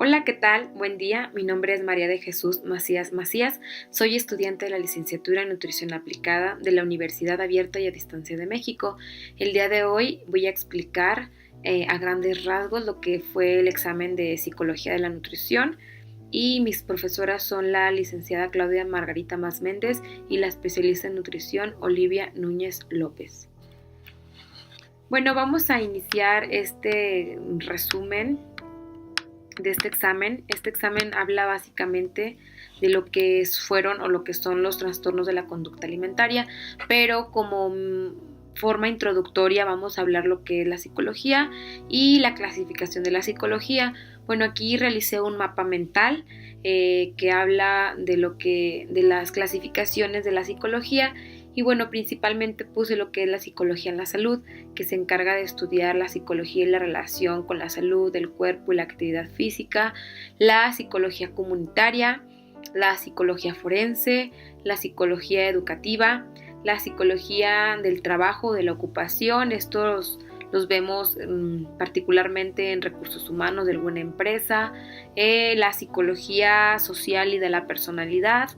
Hola, ¿qué tal? Buen día. Mi nombre es María de Jesús Macías Macías. Soy estudiante de la licenciatura en Nutrición Aplicada de la Universidad Abierta y a Distancia de México. El día de hoy voy a explicar a grandes rasgos lo que fue el examen de Psicología de la Nutrición y mis profesoras son la licenciada Claudia Margarita Mas Méndez y la especialista en nutrición Olivia Núñez López. Bueno, vamos a iniciar este resumen de este examen. Este examen habla básicamente de lo que fueron o lo que son los trastornos de la conducta alimentaria, pero como forma introductoria vamos a hablar lo que es la psicología y la clasificación de la psicología. Bueno, aquí realicé un mapa mental que habla de las clasificaciones de la psicología. Y bueno, principalmente puse lo que es la psicología en la salud, que se encarga de estudiar la psicología y la relación con la salud, el cuerpo y la actividad física, la psicología comunitaria, la psicología forense, la psicología educativa, la psicología del trabajo, de la ocupación. Estos los vemos particularmente en recursos humanos de alguna empresa, la psicología social y de la personalidad,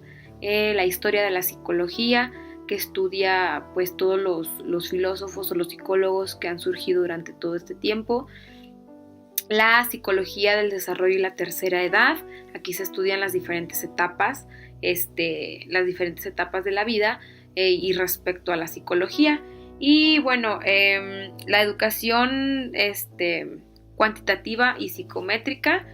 la historia de la psicología, que estudia pues todos los filósofos o los psicólogos que han surgido durante todo este tiempo. La psicología del desarrollo y la tercera edad, aquí se estudian las diferentes etapas de la vida y respecto a la psicología. Y bueno, la educación cuantitativa y psicométrica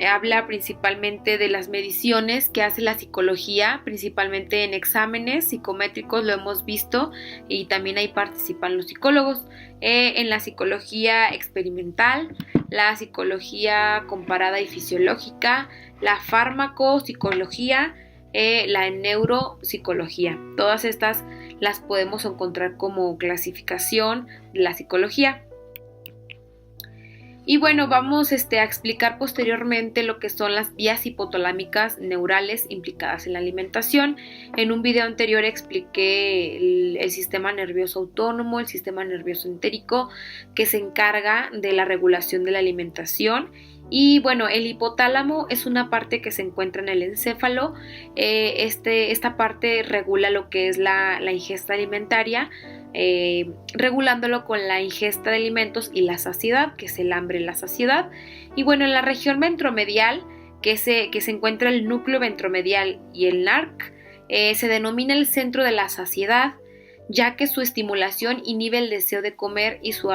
habla principalmente de las mediciones que hace la psicología, principalmente en exámenes psicométricos, lo hemos visto, y también ahí participan los psicólogos. En la psicología experimental, la psicología comparada y fisiológica, la farmacopsicología, la neuropsicología. Todas estas las podemos encontrar como clasificación de la psicología. Y bueno, vamos a explicar posteriormente lo que son las vías hipotalámicas neurales implicadas en la alimentación. En un video anterior expliqué el sistema nervioso autónomo, el sistema nervioso entérico, que se encarga de la regulación de la alimentación. Y bueno, el hipotálamo es una parte que se encuentra en el encéfalo. Esta parte regula lo que es la ingesta alimentaria, regulándolo con la ingesta de alimentos y la saciedad, que es el hambre y la saciedad. Y bueno, en la región ventromedial, que se encuentra el núcleo ventromedial y el NARC, se denomina el centro de la saciedad, ya que su estimulación inhibe el deseo de comer y su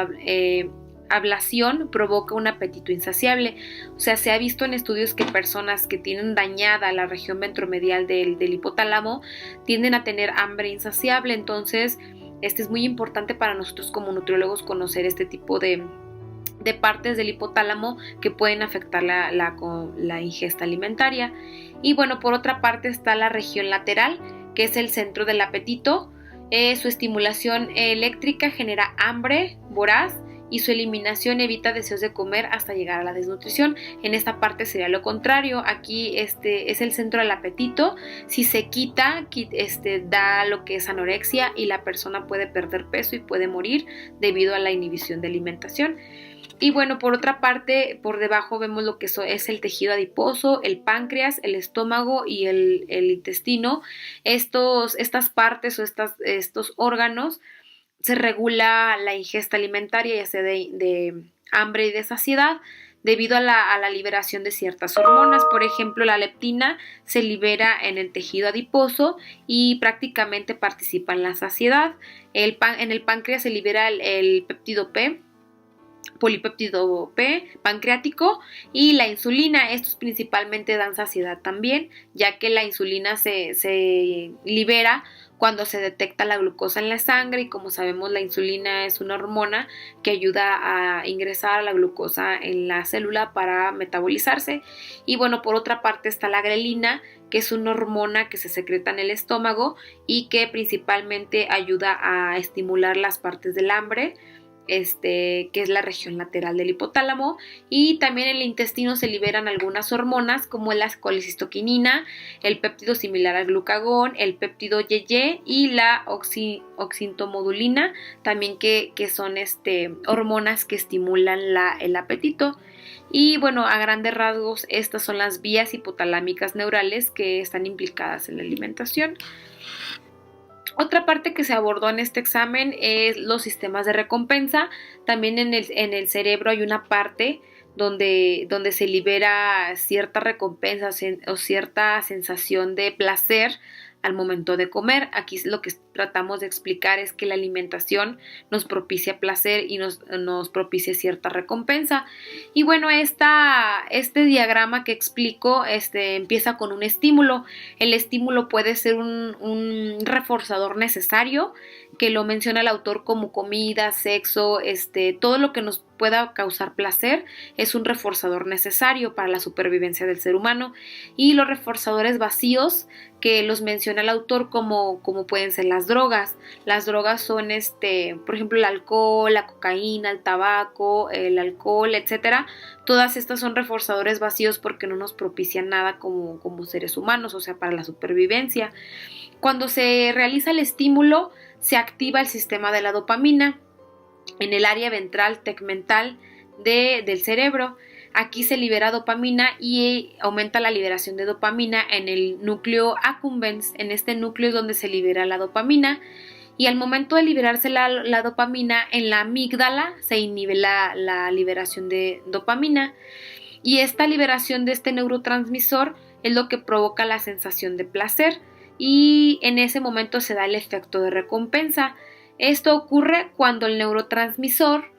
ablación provoca un apetito insaciable. O sea, se ha visto en estudios que personas que tienen dañada la región ventromedial del hipotálamo tienden a tener hambre insaciable. Entonces, es muy importante para nosotros como nutriólogos conocer este tipo de partes del hipotálamo que pueden afectar la ingesta alimentaria. Y bueno, por otra parte está la región lateral, que es el centro del apetito. Su estimulación eléctrica genera hambre voraz y su eliminación evita deseos de comer hasta llegar a la desnutrición. En esta parte sería lo contrario. Aquí es el centro del apetito. Si se quita, da lo que es anorexia y la persona puede perder peso y puede morir debido a la inhibición de alimentación. Y bueno, por otra parte, por debajo vemos lo que es el tejido adiposo, el páncreas, el estómago y el intestino. Estas partes o estos órganos se regula la ingesta alimentaria, ya sea de hambre y de saciedad, debido a la liberación de ciertas hormonas. Por ejemplo, la leptina se libera en el tejido adiposo y prácticamente participa en la saciedad. En el páncreas se libera el péptido P, polipéptido P pancreático, y la insulina. Estos principalmente dan saciedad también, ya que la insulina se libera cuando se detecta la glucosa en la sangre, y como sabemos la insulina es una hormona que ayuda a ingresar a la glucosa en la célula para metabolizarse. Y bueno, por otra parte está la grelina, que es una hormona que se secreta en el estómago y que principalmente ayuda a estimular las partes del hambre que es la región lateral del hipotálamo, y también en el intestino se liberan algunas hormonas como la colecistoquinina, el péptido similar al glucagón, el péptido YY y la oxintomodulina, también que son hormonas que estimulan el apetito. Y bueno, a grandes rasgos estas son las vías hipotalámicas neurales que están implicadas en la alimentación. Otra parte que se abordó en este examen es los sistemas de recompensa. También en el cerebro hay una parte donde se libera cierta recompensa o cierta sensación de placer al momento de comer. Aquí lo que tratamos de explicar es que la alimentación nos propicia placer y nos propicia cierta recompensa. Y bueno, este diagrama que explico empieza con un estímulo. El estímulo puede ser un reforzador necesario, que lo menciona el autor como comida, sexo, todo lo que nos pueda causar placer es un reforzador necesario para la supervivencia del ser humano. Y los reforzadores vacíos, que los menciona el autor como pueden ser las drogas. Las drogas son por ejemplo, el alcohol, la cocaína, el tabaco, el alcohol, etcétera. Todas estas son reforzadores vacíos porque no nos propician nada como seres humanos, o sea, para la supervivencia. Cuando se realiza el estímulo, se activa el sistema de la dopamina en el área ventral tegmental del cerebro. Aquí se libera dopamina y aumenta la liberación de dopamina en el núcleo accumbens. En este núcleo es donde se libera la dopamina, y al momento de liberarse la dopamina, en la amígdala se inhibe la liberación de dopamina, y esta liberación de este neurotransmisor es lo que provoca la sensación de placer, y en ese momento se da el efecto de recompensa. Esto ocurre cuando el neurotransmisor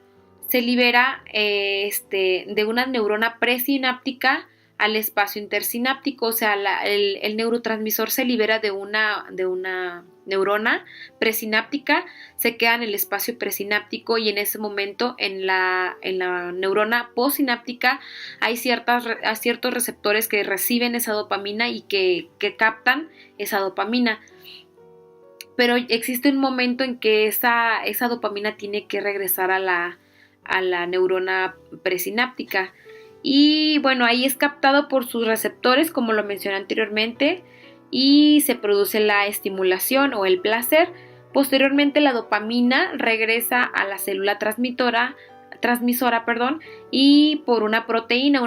se libera de una neurona presináptica al espacio intersináptico, o sea, el neurotransmisor se libera de una neurona presináptica, se queda en el espacio presináptico, y en ese momento en la neurona postsináptica hay ciertos receptores que reciben esa dopamina y que captan esa dopamina. Pero existe un momento en que esa dopamina tiene que regresar a la neurona presináptica, y bueno, ahí es captado por sus receptores, como lo mencioné anteriormente, y se produce la estimulación o el placer. Posteriormente la dopamina regresa a la célula transmisora, y por una proteína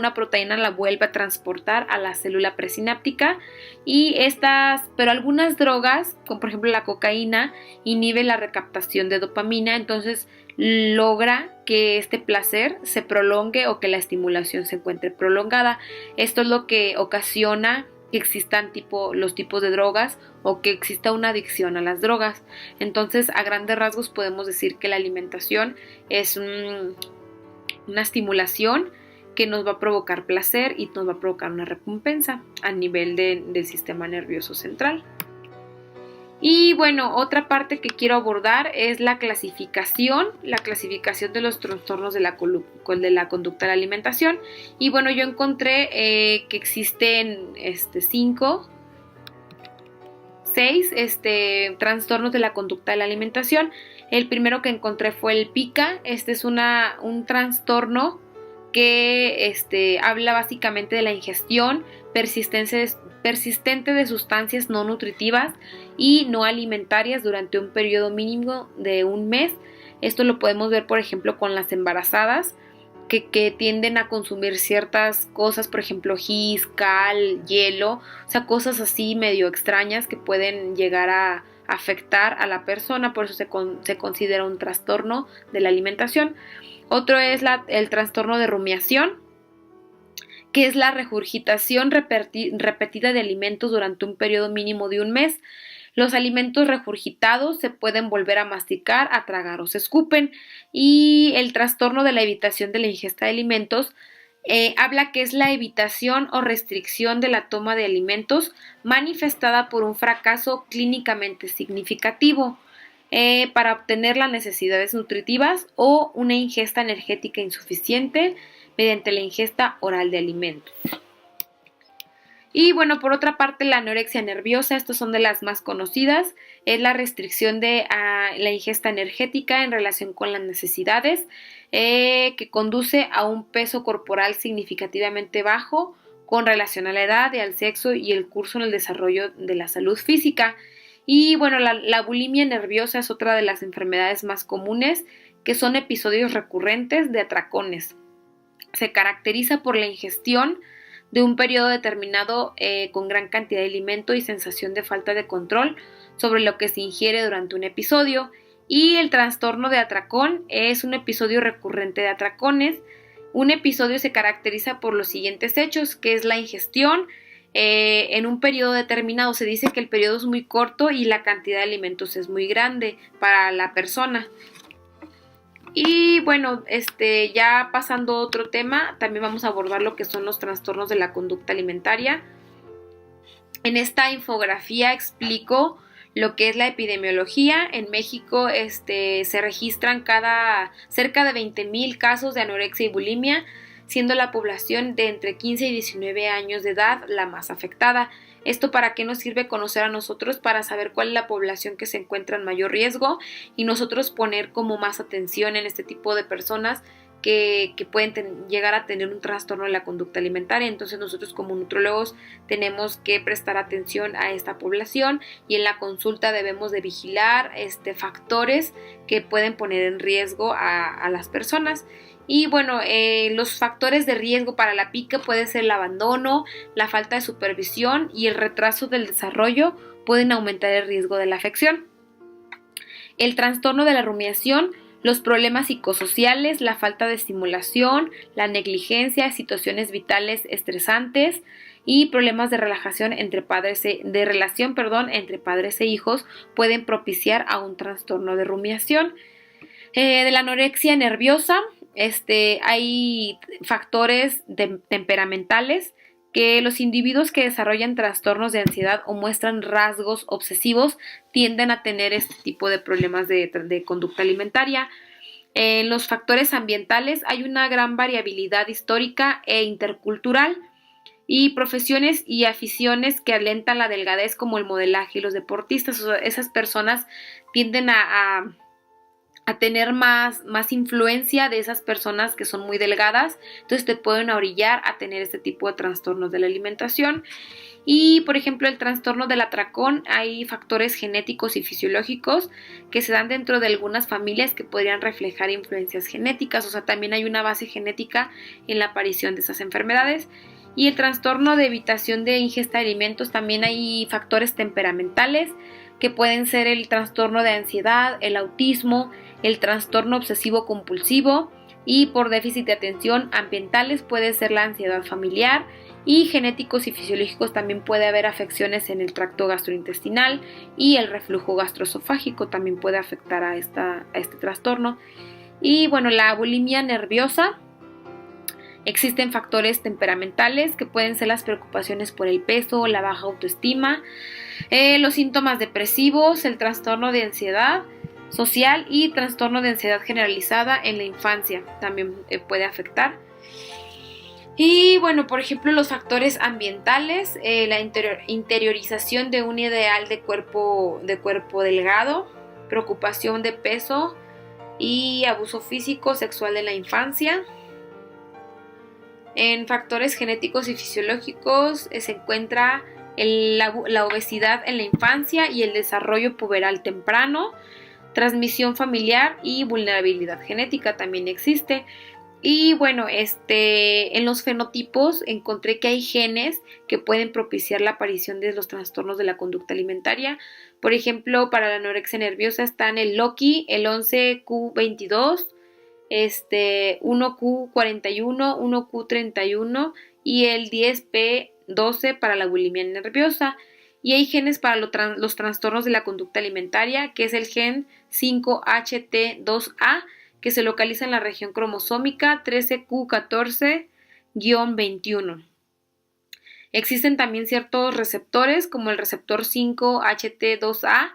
la vuelve a transportar a la célula presináptica. Pero algunas drogas, como por ejemplo la cocaína, inhibe la recaptación de dopamina, entonces logra que este placer se prolongue o que la estimulación se encuentre prolongada. Esto es lo que ocasiona que existan los tipos de drogas o que exista una adicción a las drogas. Entonces, a grandes rasgos podemos decir que la alimentación es una estimulación que nos va a provocar placer y nos va a provocar una recompensa a nivel del sistema nervioso central. Y bueno, otra parte que quiero abordar es la clasificación de los trastornos de la conducta de la alimentación. Y bueno, yo encontré que existen 6 trastornos de la conducta de la alimentación. El primero que encontré fue el PICA. Este es un trastorno que habla básicamente de la ingestión persistente de sustancias no nutritivas y no alimentarias durante un periodo mínimo de un mes. Esto lo podemos ver, por ejemplo, con las embarazadas que tienden a consumir ciertas cosas, por ejemplo, gis, cal, hielo, o sea, cosas así medio extrañas que pueden llegar a afectar a la persona, por eso se considera un trastorno de la alimentación. Otro es el trastorno de rumiación, que es la regurgitación repetida de alimentos durante un periodo mínimo de un mes. Los alimentos regurgitados se pueden volver a masticar, a tragar o se escupen. Y el trastorno de la evitación de la ingesta de alimentos habla que es la evitación o restricción de la toma de alimentos manifestada por un fracaso clínicamente significativo para obtener las necesidades nutritivas o una ingesta energética insuficiente mediante la ingesta oral de alimentos. Y bueno, por otra parte, la anorexia nerviosa, estas son de las más conocidas, es la restricción de la ingesta energética en relación con las necesidades, que conduce a un peso corporal significativamente bajo con relación a la edad y al sexo y el curso en el desarrollo de la salud física. Y bueno, la bulimia nerviosa es otra de las enfermedades más comunes, que son episodios recurrentes de atracones. Se caracteriza por la ingestión de un periodo determinado con gran cantidad de alimento y sensación de falta de control sobre lo que se ingiere durante un episodio. Y el trastorno de atracón es un episodio recurrente de atracones. Un episodio se caracteriza por los siguientes hechos, que es la ingestión en un periodo determinado. Se dice que el periodo es muy corto y la cantidad de alimentos es muy grande para la persona. Y bueno, ya pasando a otro tema, también vamos a abordar lo que son los trastornos de la conducta alimentaria. En esta infografía explico lo que es la epidemiología. En México se registran cerca de 20,000 casos de anorexia y bulimia, siendo la población de entre 15 y 19 años de edad la más afectada. ¿Esto para qué nos sirve conocer a nosotros? Para saber cuál es la población que se encuentra en mayor riesgo y nosotros poner como más atención en este tipo de personas que pueden llegar a tener un trastorno de la conducta alimentaria. Entonces nosotros como nutrólogos tenemos que prestar atención a esta población y en la consulta debemos de vigilar factores que pueden poner en riesgo a las personas. Y bueno, los factores de riesgo para la pica puede ser el abandono, la falta de supervisión y el retraso del desarrollo pueden aumentar el riesgo de la afección. El trastorno de la rumiación, los problemas psicosociales, la falta de estimulación, la negligencia, situaciones vitales estresantes y problemas de relación entre padres e hijos pueden propiciar a un trastorno de rumiación. De la anorexia nerviosa, hay factores temperamentales que los individuos que desarrollan trastornos de ansiedad o muestran rasgos obsesivos tienden a tener este tipo de problemas de conducta alimentaria. En los factores ambientales hay una gran variabilidad histórica e intercultural y profesiones y aficiones que alentan la delgadez como el modelaje y los deportistas. O sea, esas personas tienden a tener más influencia de esas personas que son muy delgadas, entonces te pueden orillar a tener este tipo de trastornos de la alimentación. Y por ejemplo el trastorno del atracón, hay factores genéticos y fisiológicos que se dan dentro de algunas familias que podrían reflejar influencias genéticas, o sea, también hay una base genética en la aparición de esas enfermedades. Y el trastorno de evitación de ingesta de alimentos, también hay factores temperamentales que pueden ser el trastorno de ansiedad, el autismo, el trastorno obsesivo compulsivo y por déficit de atención ambientales puede ser la ansiedad familiar y genéticos y fisiológicos también puede haber afecciones en el tracto gastrointestinal y el reflujo gastroesofágico también puede afectar a este trastorno. Y bueno, la bulimia nerviosa. Existen factores temperamentales que pueden ser las preocupaciones por el peso, la baja autoestima, los síntomas depresivos, el trastorno de ansiedad social y trastorno de ansiedad generalizada en la infancia también puede afectar. Y bueno, por ejemplo, los factores ambientales, la interiorización de un ideal de cuerpo delgado, preocupación de peso y abuso físico, sexual en la infancia. En factores genéticos y fisiológicos se encuentra la obesidad en la infancia y el desarrollo puberal temprano, transmisión familiar y vulnerabilidad genética también existe. Y bueno, en los fenotipos encontré que hay genes que pueden propiciar la aparición de los trastornos de la conducta alimentaria. Por ejemplo, para la anorexia nerviosa están el LOCI, el 11q22, 1q41, 1q31 y el 10p12 para la bulimia nerviosa. Y hay genes para los trastornos de la conducta alimentaria, que es el gen 5HT2A, que se localiza en la región cromosómica 13q14-21. Existen también ciertos receptores, como el receptor 5HT2A,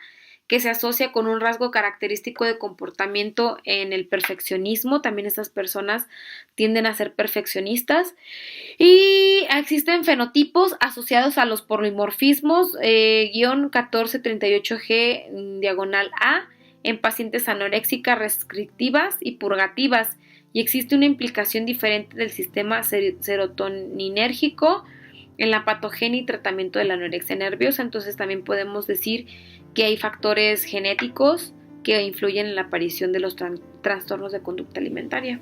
que se asocia con un rasgo característico de comportamiento en el perfeccionismo. También estas personas tienden a ser perfeccionistas. Y existen fenotipos asociados a los polimorfismos, guión 1438G, diagonal A, en pacientes anoréxicas restrictivas y purgativas. Y existe una implicación diferente del sistema serotoninérgico en la patogenia y tratamiento de la anorexia nerviosa. Entonces también podemos decir que hay factores genéticos que influyen en la aparición de los trastornos de conducta alimentaria.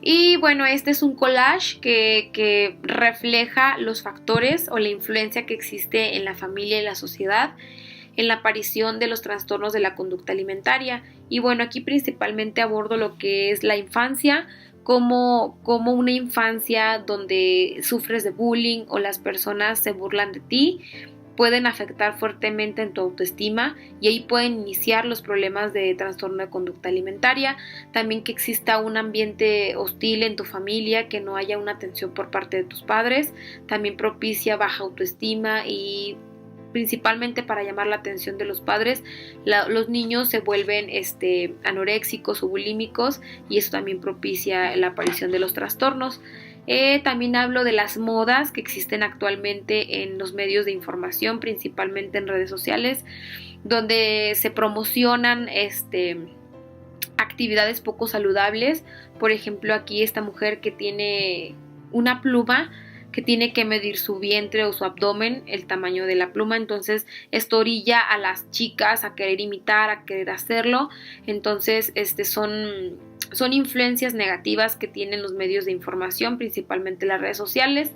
Y bueno, este es un collage que refleja los factores o la influencia que existe en la familia y la sociedad en la aparición de los trastornos de la conducta alimentaria. Y bueno, aquí principalmente abordo lo que es la infancia, como una infancia donde sufres de bullying o las personas se burlan de ti, pueden afectar fuertemente en tu autoestima y ahí pueden iniciar los problemas de trastorno de conducta alimentaria. También que exista un ambiente hostil en tu familia, que no haya una atención por parte de tus padres, también propicia baja autoestima y principalmente para llamar la atención de los padres, los niños se vuelven anoréxicos o bulímicos y eso también propicia la aparición de los trastornos. También hablo de las modas que existen actualmente en los medios de información, principalmente en redes sociales, donde se promocionan actividades poco saludables. Por ejemplo, aquí esta mujer que tiene una pluma, que tiene que medir su vientre o su abdomen, el tamaño de la pluma, entonces esto orilla a las chicas a querer imitar, a querer hacerlo. Entonces son influencias negativas que tienen los medios de información, principalmente las redes sociales.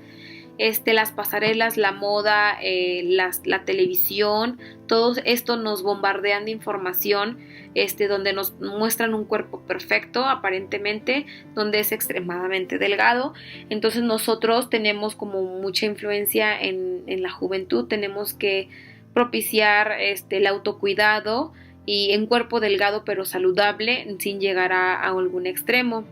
Las pasarelas, la moda, la televisión, todo esto nos bombardean de información, donde nos muestran un cuerpo perfecto aparentemente, donde es extremadamente delgado. Entonces nosotros tenemos como mucha influencia en la juventud, tenemos que propiciar el autocuidado y en cuerpo delgado pero saludable sin llegar a algún extremo.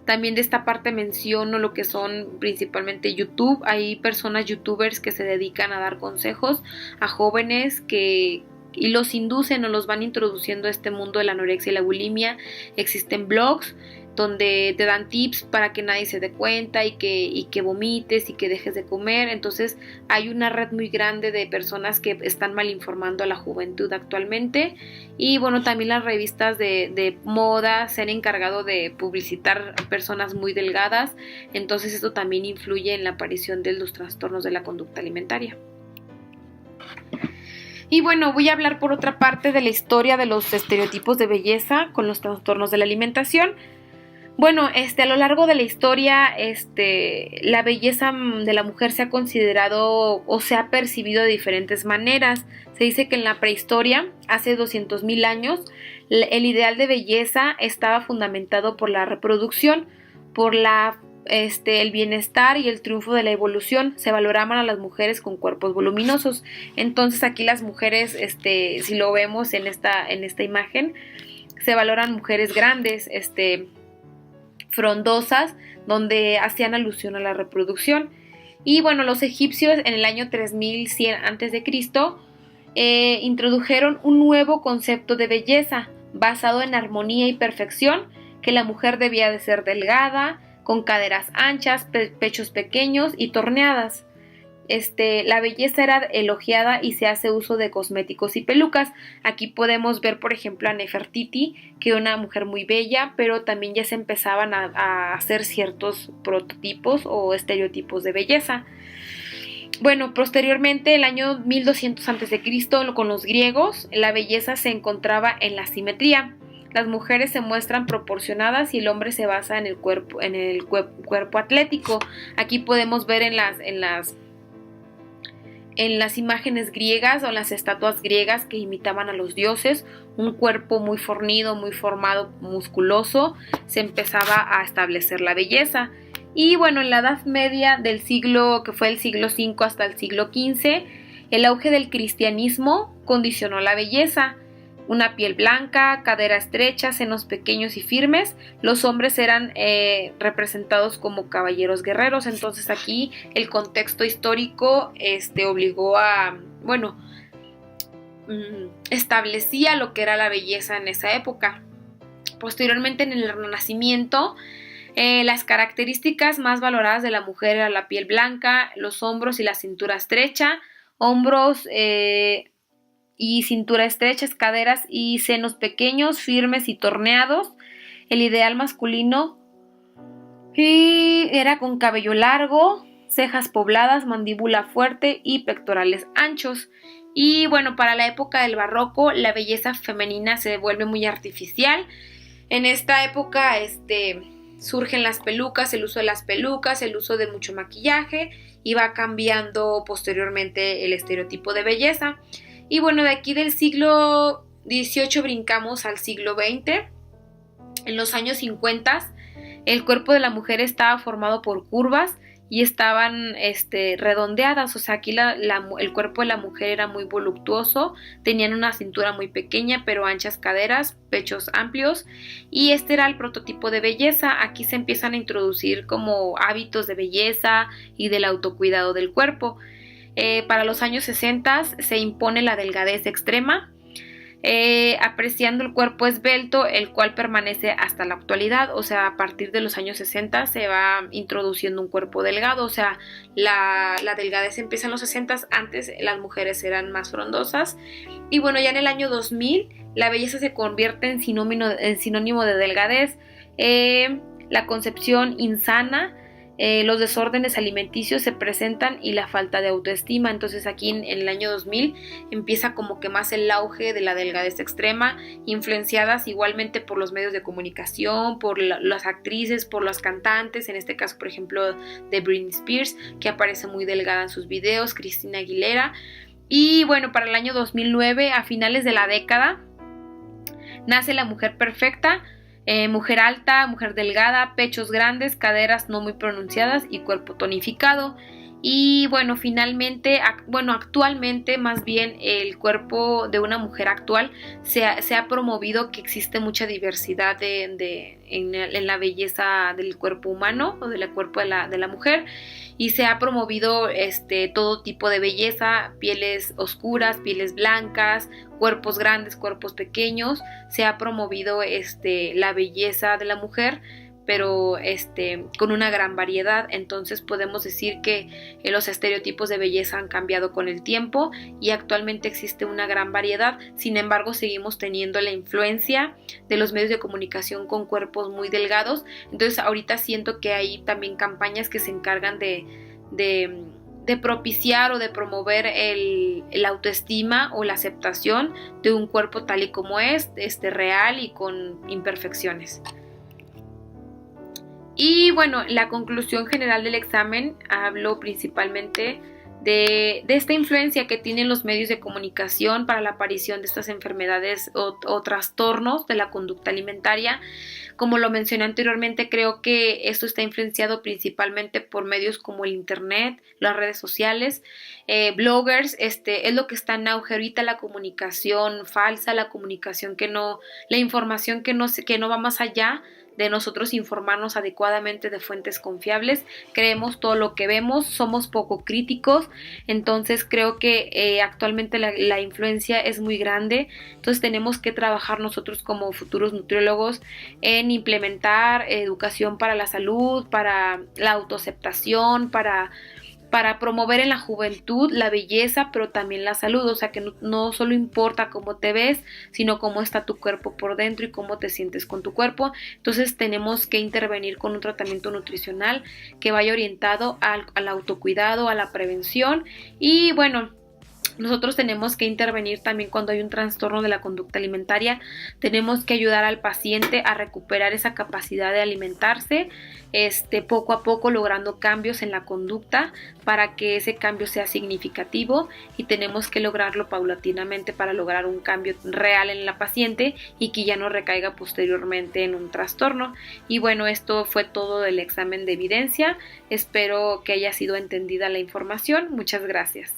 También de esta parte menciono lo que son principalmente YouTube. Hay personas youtubers que se dedican a dar consejos a jóvenes y los inducen o los van introduciendo a este mundo de la anorexia y la bulimia. Existen blogs donde te dan tips para que nadie se dé cuenta y que vomites y que dejes de comer. Entonces hay una red muy grande de personas que están mal informando a la juventud actualmente. Y bueno, también las revistas de moda se han encargado de publicitar personas muy delgadas. Entonces esto también influye en la aparición de los trastornos de la conducta alimentaria. Y bueno, voy a hablar por otra parte de la historia de los estereotipos de belleza con los trastornos de la alimentación. Bueno, a lo largo de la historia, la belleza de la mujer se ha considerado o se ha percibido de diferentes maneras. Se dice que en la prehistoria, hace 200,000 años, el ideal de belleza estaba fundamentado por la reproducción, por el bienestar y el triunfo de la evolución. Se valoraban a las mujeres con cuerpos voluminosos. Entonces aquí las mujeres, si lo vemos en esta imagen, se valoran mujeres grandes, frondosas, donde hacían alusión a la reproducción. Y bueno, los egipcios en el año 3100 a.C. Introdujeron un nuevo concepto de belleza basado en armonía y perfección, que la mujer debía de ser delgada, con caderas anchas, pechos pequeños y torneadas. La belleza era elogiada y se hace uso de cosméticos y pelucas. Aquí podemos ver, por ejemplo, a Nefertiti, que era una mujer muy bella, pero también ya se empezaban a hacer ciertos prototipos o estereotipos de belleza. Bueno, posteriormente, el año 1200 a.C., con los griegos, la belleza se encontraba en la simetría. Las mujeres se muestran proporcionadas y el hombre se basa en el cuerpo atlético. Aquí podemos ver en las imágenes griegas o en las estatuas griegas que imitaban a los dioses, un cuerpo muy fornido, muy formado, musculoso, se empezaba a establecer la belleza. Y bueno, en la Edad Media que fue el siglo V hasta el siglo XV, el auge del cristianismo condicionó la belleza. Una piel blanca, cadera estrecha, senos pequeños y firmes. Los hombres eran representados como caballeros guerreros. Entonces aquí el contexto histórico obligó a, establecía lo que era la belleza en esa época. Posteriormente, en el Renacimiento, las características más valoradas de la mujer eran la piel blanca, los hombros y la cintura estrecha, hombros y cintura estrechas, caderas y senos pequeños, firmes y torneados. El ideal masculino era con cabello largo, cejas pobladas, mandíbula fuerte y pectorales anchos. Y bueno, para la época del barroco, la belleza femenina se vuelve muy artificial. En esta época surgen las pelucas, el uso de las pelucas, el uso de mucho maquillaje, y va cambiando posteriormente el estereotipo de belleza. Y bueno, de aquí del siglo XVIII brincamos al siglo XX. En los años 50, el cuerpo de la mujer estaba formado por curvas y estaban redondeadas, o sea, aquí el cuerpo de la mujer era muy voluptuoso, tenían una cintura muy pequeña pero anchas caderas, pechos amplios, y este era el prototipo de belleza. Aquí se empiezan a introducir como hábitos de belleza y del autocuidado del cuerpo. Para los años 60 se impone la delgadez extrema, apreciando el cuerpo esbelto, el cual permanece hasta la actualidad. O sea, a partir de los años 60 se va introduciendo un cuerpo delgado, o sea, la delgadez empieza en los 60, antes las mujeres eran más frondosas. Y bueno, ya en el año 2000 la belleza se convierte en sinónimo de delgadez, la concepción insana, los desórdenes alimenticios se presentan y la falta de autoestima. Entonces aquí en el año 2000 empieza como que más el auge de la delgadez extrema, influenciadas igualmente por los medios de comunicación, por las actrices, por los cantantes, en este caso por ejemplo de Britney Spears, que aparece muy delgada en sus videos, Christina Aguilera. Y bueno, para el año 2009, a finales de la década, nace la mujer perfecta. Mujer alta, mujer delgada, pechos grandes, caderas no muy pronunciadas y cuerpo tonificado. Y bueno, actualmente más bien el cuerpo de una mujer actual se ha promovido, que existe mucha diversidad en la belleza del cuerpo humano o del cuerpo de la mujer, y se ha promovido todo tipo de belleza, pieles oscuras, pieles blancas, cuerpos grandes, cuerpos pequeños. Se ha promovido la belleza de la mujer, pero con una gran variedad. Entonces podemos decir que los estereotipos de belleza han cambiado con el tiempo y actualmente existe una gran variedad. Sin embargo, seguimos teniendo la influencia de los medios de comunicación con cuerpos muy delgados. Entonces ahorita siento que hay también campañas que se encargan de propiciar o de promover la autoestima o la aceptación de un cuerpo tal y como es, real y con imperfecciones. Y bueno, la conclusión general del examen habló principalmente de esta influencia que tienen los medios de comunicación para la aparición de estas enfermedades o trastornos de la conducta alimentaria. Como lo mencioné anteriormente, creo que esto está influenciado principalmente por medios como el internet, las redes sociales, bloggers, es lo que está en auge ahorita, la comunicación falsa, la comunicación la información que no va más allá de nosotros informarnos adecuadamente de fuentes confiables. Creemos todo lo que vemos, somos poco críticos. Entonces creo que actualmente la influencia es muy grande. Entonces tenemos que trabajar nosotros como futuros nutriólogos en implementar educación para la salud, para la autoaceptación, para promover en la juventud la belleza, pero también la salud. O sea, que no solo importa cómo te ves, sino cómo está tu cuerpo por dentro y cómo te sientes con tu cuerpo. Entonces tenemos que intervenir con un tratamiento nutricional que vaya orientado al autocuidado, a la prevención. Y bueno, nosotros tenemos que intervenir también cuando hay un trastorno de la conducta alimentaria. Tenemos que ayudar al paciente a recuperar esa capacidad de alimentarse, poco a poco, logrando cambios en la conducta para que ese cambio sea significativo, y tenemos que lograrlo paulatinamente para lograr un cambio real en la paciente y que ya no recaiga posteriormente en un trastorno. Y bueno, esto fue todo del examen de evidencia. Espero que haya sido entendida la información. Muchas gracias.